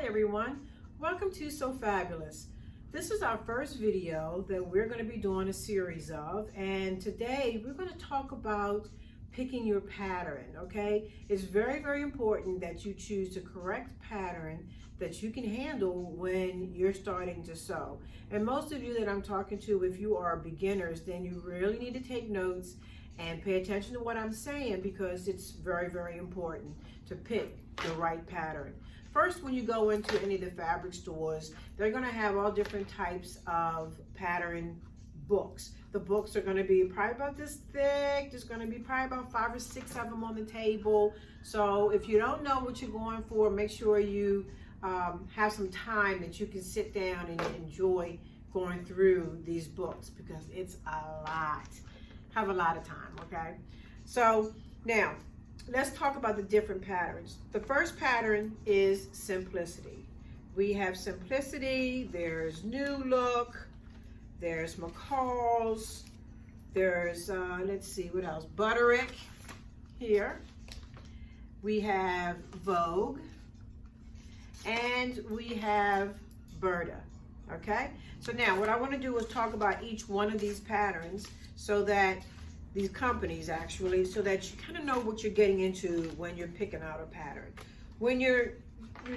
everyone, welcome to So Fabulous. This is our first video that we're going to be doing a series of, and today we're going to talk about picking your pattern. Okay, it's very important that you choose the correct pattern that you can handle when you're starting to sew. And most of you that I'm talking to, if you are beginners, then you really need to take notes and pay attention to what I'm saying, because it's very important to pick the right pattern. First, when you go into any of the fabric stores, they're going to have all different types of pattern books. The books are going to be probably about this thick. There's going to be probably about 5 or 6 of them on the table. So if you don't know what you're going for, make sure you have some time that you can sit down and enjoy going through these books, because it's a lot. Have a lot of time, okay? So now, let's talk about the different patterns. The first pattern is simplicity. We have simplicity, there's new look, there's McCall's, there's, let's see, what else? Butterick here. We have Vogue, and we have Berta, okay? So now what I want to do is talk about each one of these patterns, so that these companies actually, so that you kind of know what you're getting into when you're picking out a pattern. When you're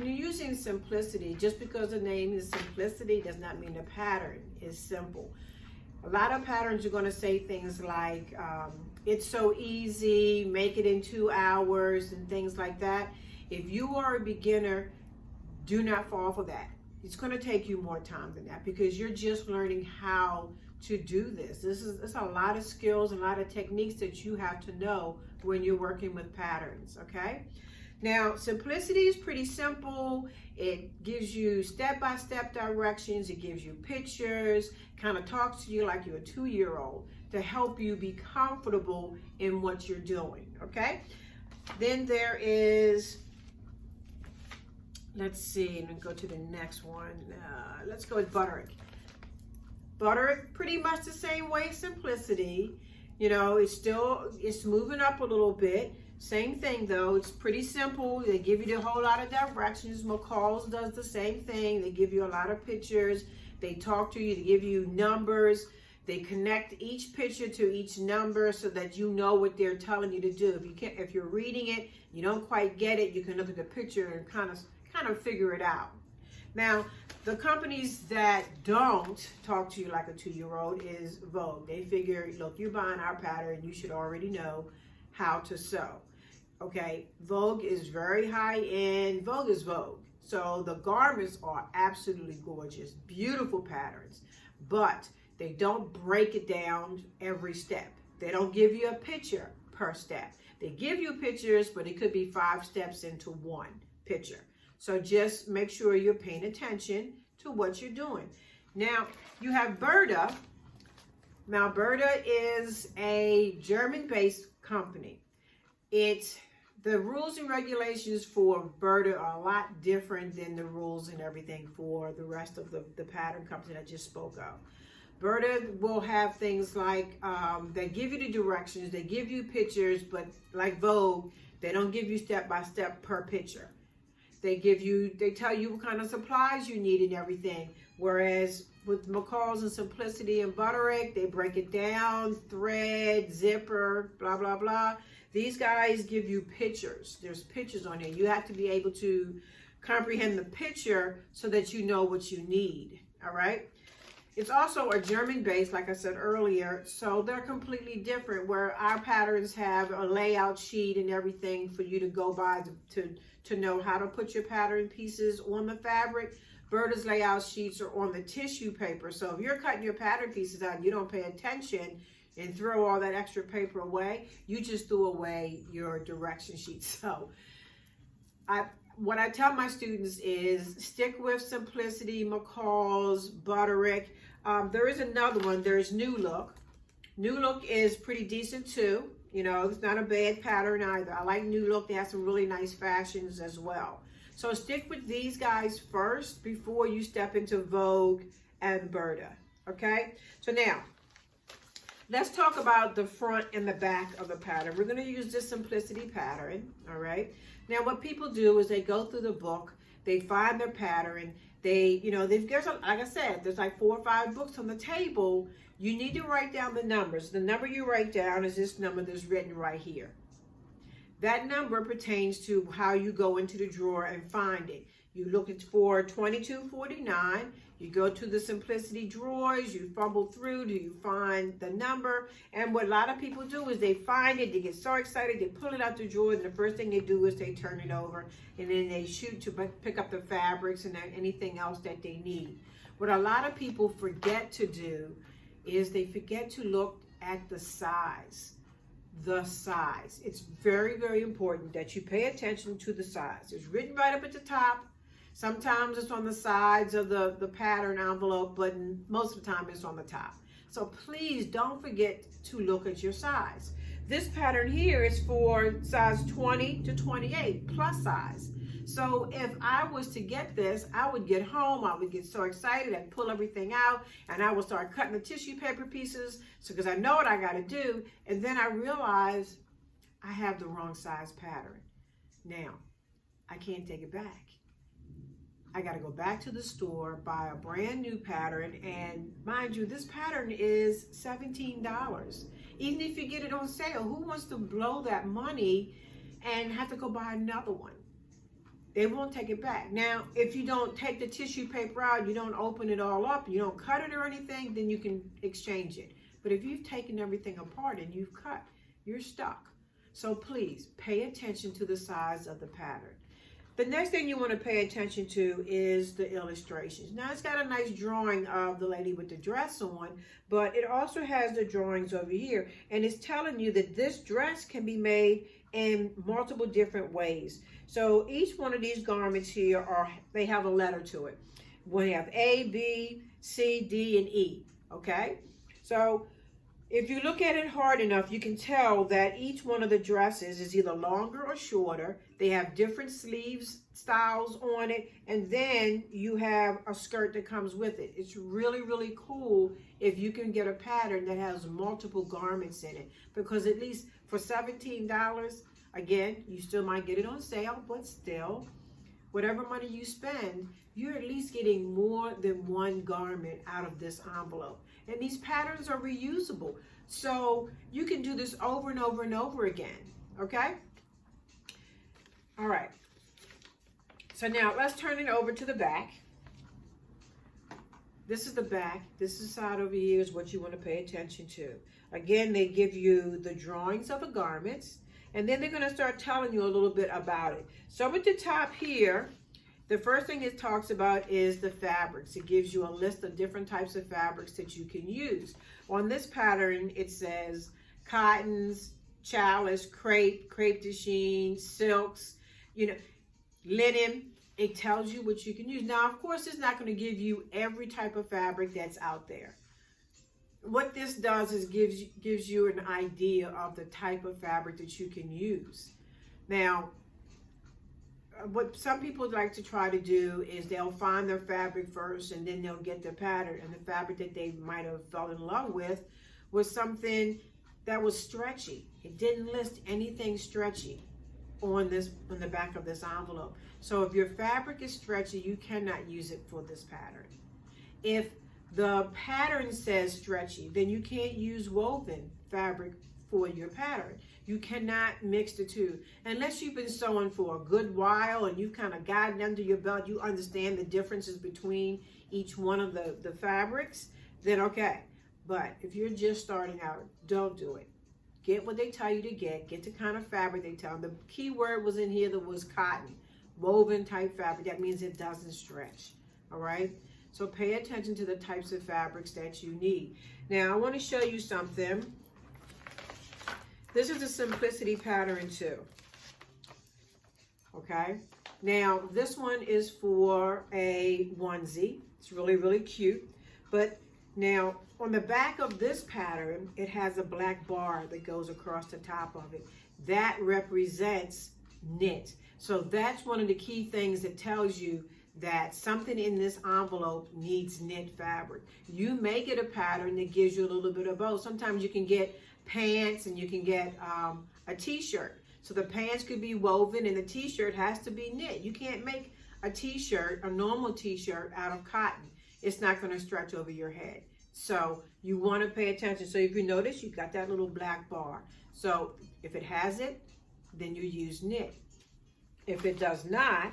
using simplicity, just because the name is simplicity does not mean the pattern is simple. A lot of patterns are going to say things like, it's so easy, make it in 2 hours, and things like that. If you are a beginner, do not fall for that. It's going to take you more time than that, because you're just learning how to do this. It's a lot of skills and a lot of techniques that you have to know when you're working with patterns, okay? Now, simplicity is pretty simple. It gives you step-by-step directions. It gives you pictures, kind of talks to you like you're a 2-year-old to help you be comfortable in what you're doing, okay? Then there is, let's see, let me go to the next one. Let's go with Butterick. Butterick, pretty much the same way as simplicity. You know, it's moving up a little bit. Same thing though, it's pretty simple. They give you a whole lot of directions. McCall's does the same thing. They give you a lot of pictures. They talk to you, they give you numbers. They connect each picture to each number so that you know what they're telling you to do. If you're reading it, you don't quite get it, you can look at the picture and kind of figure it out. Now, the companies that don't talk to you like a 2-year-old is Vogue. They figure, look, you're buying our pattern, you should already know how to sew. Okay, Vogue is very high end. Vogue is Vogue. So the garments are absolutely gorgeous, beautiful patterns, but they don't break it down every step. They don't give you a picture per step. They give you pictures, but it could be 5 steps into one picture. So just make sure you're paying attention to what you're doing. Now, you have Berta. Now, Berta is a German-based company. The rules and regulations for Berta are a lot different than the rules and everything for the rest of the pattern company I just spoke of. Berta will have things like, they give you the directions, they give you pictures, but like Vogue, they don't give you step-by-step per picture. They tell you what kind of supplies you need and everything. Whereas with McCall's and Simplicity and Butterick, they break it down, thread, zipper, blah, blah, blah. These guys give you pictures. There's pictures on there. You have to be able to comprehend the picture so that you know what you need, all right? It's also a German base, like I said earlier, so they're completely different, where our patterns have a layout sheet and everything for you to go by to know how to put your pattern pieces on the fabric. Berta's layout sheets are on the tissue paper. So if you're cutting your pattern pieces out and you don't pay attention and throw all that extra paper away, you just threw away your direction sheet. So what I tell my students is stick with Simplicity, McCall's, Butterick. There is another one, there's New Look. New Look is pretty decent too. You know, it's not a bad pattern either. I like New Look. They have some really nice fashions as well. So stick with these guys first before you step into Vogue and Berta, okay? So now, let's talk about the front and the back of the pattern. We're going to use this Simplicity pattern, all right? Now, what people do is they go through the book, They find their pattern. They, there's, like I said, there's like 4 or 5 books on the table. You need to write down the numbers. The number you write down is this number that's written right here. That number pertains to how you go into the drawer and find it. You look for 2249. You go to the simplicity drawers. You fumble through till you find the number. And what a lot of people do is they find it. They get so excited. They pull it out the drawer. And the first thing they do is they turn it over. And then they shoot to pick up the fabrics and anything else that they need. What a lot of people forget to do is they forget to look at the size. The size. It's very, very important that you pay attention to the size. It's written right up at the top. Sometimes it's on the sides of the pattern envelope, but most of the time it's on the top. So please don't forget to look at your size. This pattern here is for size 20 to 28 plus size. So if I was to get this, I would get home, I would get so excited, I'd pull everything out, and I would start cutting the tissue paper pieces, because I know what I got to do, and then I realize I have the wrong size pattern. Now, I can't take it back. I got to go back to the store, buy a brand new pattern, and mind you, this pattern is $17. Even if you get it on sale, who wants to blow that money and have to go buy another one? They won't take it back. Now, if you don't take the tissue paper out, you don't open it all up, you don't cut it or anything, then you can exchange it. But if you've taken everything apart and you've cut, you're stuck. So please pay attention to the size of the pattern. The next thing you want to pay attention to is the illustrations. Now, it's got a nice drawing of the lady with the dress on, but it also has the drawings over here. And it's telling you that this dress can be made in multiple different ways. So each one of these garments here, they have a letter to it. We have A, B, C, D, and E, okay? So if you look at it hard enough, you can tell that each one of the dresses is either longer or shorter. They have different sleeves styles on it, and then you have a skirt that comes with it. It's really, really cool if you can get a pattern that has multiple garments in it, because at least for $17, again, you still might get it on sale, but still, whatever money you spend, you're at least getting more than one garment out of this envelope. And these patterns are reusable. So you can do this over and over and over again, okay? All right. So now let's turn it over to the back. This is the back. This is side over here is what you want to pay attention to. Again, they give you the drawings of the garments, and then they're going to start telling you a little bit about it. So at the top here, the first thing it talks about is the fabrics. It gives you a list of different types of fabrics that you can use. On this pattern, it says cottons, challis, crepe de chine, silks, linen. It tells you what you can use. Now, of course, it's not going to give you every type of fabric that's out there. What this does is gives you an idea of the type of fabric that you can use. Now, what some people like to try to do is they'll find their fabric first, and then they'll get the pattern. And the fabric that they might have fell in love with was something that was stretchy. It didn't list anything stretchy on the back of this envelope. So if your fabric is stretchy, you cannot use it for this pattern. If the pattern says stretchy, then you can't use woven fabric for your pattern. You cannot mix the two. Unless you've been sewing for a good while and you've kind of gotten under your belt, you understand the differences between each one of the fabrics, then okay. But if you're just starting out, don't do it. Get what they tell you to get the kind of fabric they tell you. The key word was in here that was cotton, woven type fabric. That means it doesn't stretch, all right? So pay attention to the types of fabrics that you need. Now I want to show you something. This is a simplicity pattern too, okay? Now this one is for a onesie. It's really, really cute. But now on the back of this pattern, it has a black bar that goes across the top of it. That represents knit. So that's one of the key things that tells you that something in this envelope needs knit fabric. You may get a pattern that gives you a little bit of both. Sometimes you can get pants and you can get a t-shirt. So the pants could be woven and the t-shirt has to be knit. You can't make a t-shirt, a normal t-shirt out of cotton. It's not going to stretch over your head. So you want to pay attention. So if you notice, you got that little black bar. So if it has it, then you use knit. If it does not,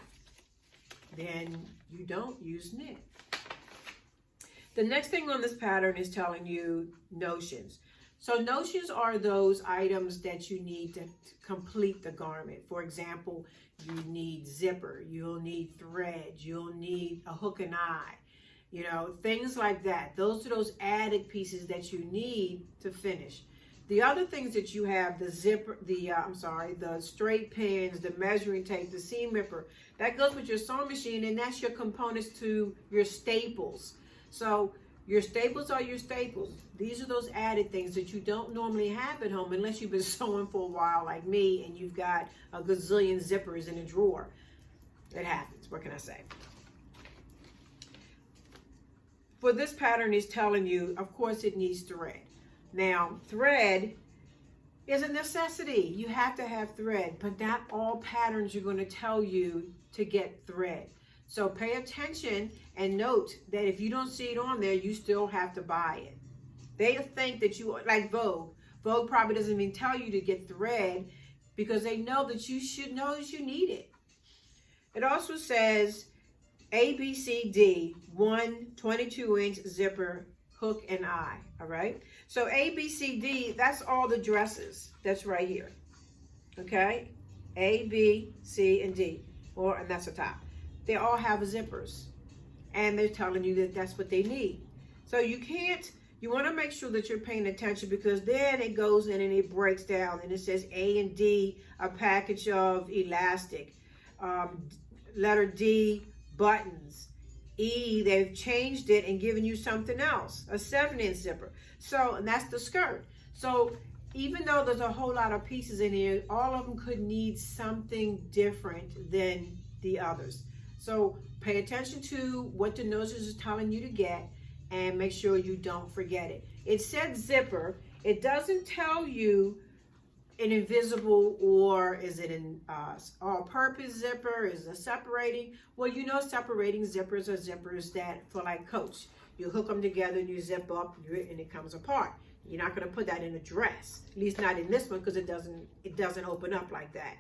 then you don't use knit. The next thing on this pattern is telling you notions. So notions are those items that you need to complete the garment. For example, you need zipper, you'll need thread, you'll need a hook and eye, you know, things like that. Those are those added pieces that you need to finish. The other things that you have, the zipper, the straight pins, the measuring tape, the seam ripper, that goes with your sewing machine, and that's your components to your staples. So your staples are your staples. These are those added things that you don't normally have at home unless you've been sewing for a while like me and you've got a gazillion zippers in a drawer. It happens. What can I say? For this pattern, is telling you, of course, it needs thread. Now, thread is a necessity. You have to have thread, but not all patterns are going to tell you to get thread. So pay attention and note that if you don't see it on there, you still have to buy it. They think that you, like Vogue. Vogue probably doesn't even tell you to get thread because they know that you should know that you need it. It also says ABCD, 1 22-inch zipper, hook and eye, all right? So ABCD, that's all the dresses. That's right here, okay? A, B, C, and D, and that's the top. They all have zippers, and they're telling you that that's what they need. So you want to make sure that you're paying attention, because then it goes in and it breaks down and it says A and D, a package of elastic. Letter D, buttons. E, they've changed it and given you something else, a 7-inch zipper. So, and that's the skirt. So even though there's a whole lot of pieces in here, all of them could need something different than the others. So pay attention to what the notions is telling you to get and make sure you don't forget it. It said zipper. It doesn't tell you an invisible, or is it an all-purpose zipper? Is it separating? Well, you know, separating zippers are zippers that, for like coats, you hook them together and you zip up and it comes apart. You're not going to put that in a dress, at least not in this one, because it doesn't open up like that.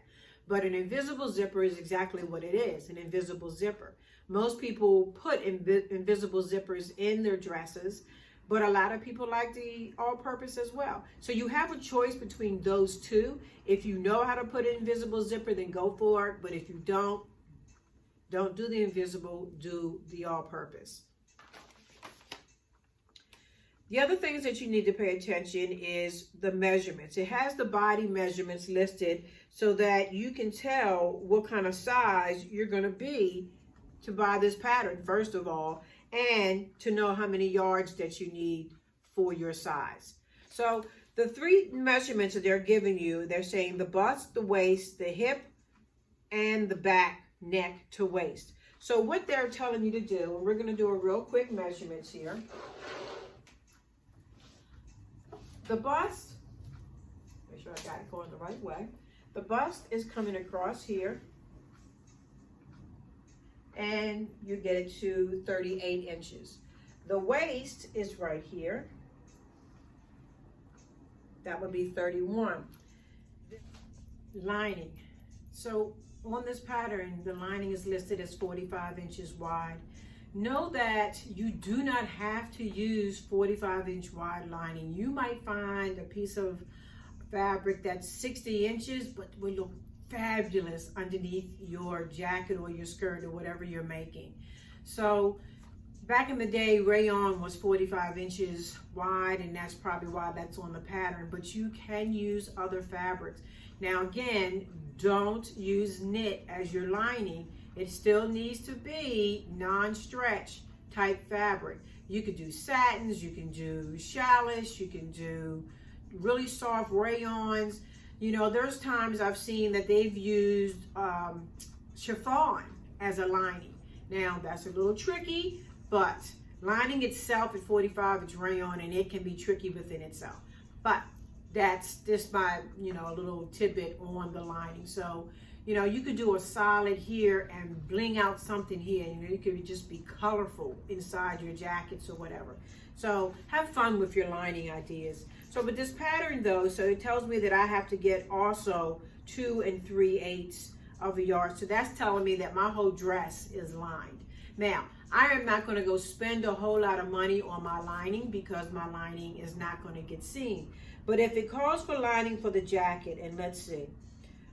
But an invisible zipper is exactly what it is, an invisible zipper. Most people put invisible zippers in their dresses, but a lot of people like the all-purpose as well. So you have a choice between those two. If you know how to put an invisible zipper, then go for it. But if you don't do the invisible, do the all-purpose. The other things that you need to pay attention is the measurements. It has the body measurements listed so that you can tell what kind of size you're going to be to buy this pattern, first of all, and to know how many yards that you need for your size. So the 3 measurements that they're giving you, they're saying the bust, the waist, the hip, and the back, neck to waist. So what they're telling you to do, and we're going to do a real quick measurements here. The bust, make sure I got it going the right way. The bust is coming across here, and you get it to 38 inches. The waist is right here. That would be 31. Lining. So on this pattern, the lining is listed as 45 inches wide. Know that you do not have to use 45-inch wide lining. You might find a piece of fabric that's 60 inches, but will look fabulous underneath your jacket or your skirt or whatever you're making. So back in the day, rayon was 45 inches wide, and that's probably why that's on the pattern, but you can use other fabrics. Now again, don't use knit as your lining. It still needs to be non-stretch type fabric. You could do satins, you can do challis, you can do really soft rayons. You know, there's times I've seen that they've used chiffon as a lining. Now, that's a little tricky, but lining itself at 45-inch rayon, and it can be tricky within itself. But that's just my, a little tidbit on the lining. So You know, you could do a solid here and bling out something here. You know, it could just be colorful inside your jackets or whatever. So have fun with your lining ideas. So with this pattern though, so it tells me that I have to get also 2 3/8 of a yard. So that's telling me that my whole dress is lined. Now, I am not going to go spend a whole lot of money on my lining because my lining is not going to get seen. But if it calls for lining for the jacket, and let's see,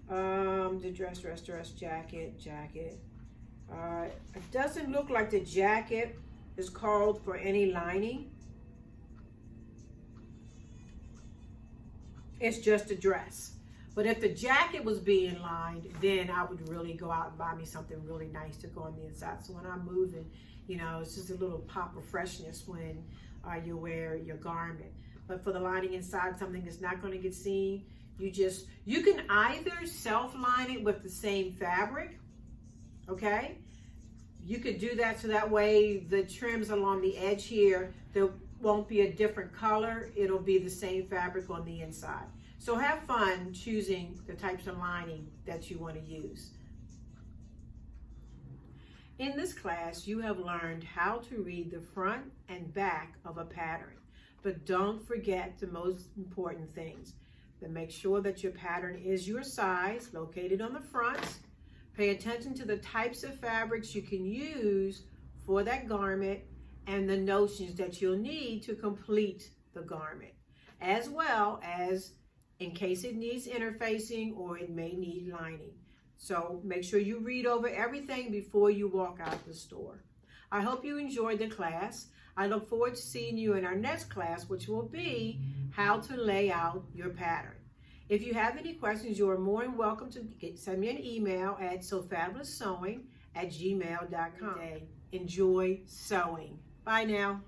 the dress, jacket. It doesn't look like the jacket is called for any lining. It's just a dress. But if the jacket was being lined, then I would really go out and buy me something really nice to go on the inside. So when I'm moving, you know, it's just a little pop of freshness when you wear your garment. But for the lining inside, something that's not going to get seen, you can either self-line it with the same fabric, okay? You could do that so that way the trims along the edge here, there won't be a different color. It'll be the same fabric on the inside. So have fun choosing the types of lining that you want to use. In this class, you have learned how to read the front and back of a pattern. But don't forget the most important things. Then make sure that your pattern is your size, located on the front. Pay attention to the types of fabrics you can use for that garment and the notions that you'll need to complete the garment, as well as in case it needs interfacing or it may need lining. So make sure you read over everything before you walk out the store. I hope you enjoyed the class. I look forward to seeing you in our next class, which will be how to lay out your pattern. If you have any questions, you are more than welcome to send me an email at sofabulous@gmail.com. Enjoy sewing. Bye now.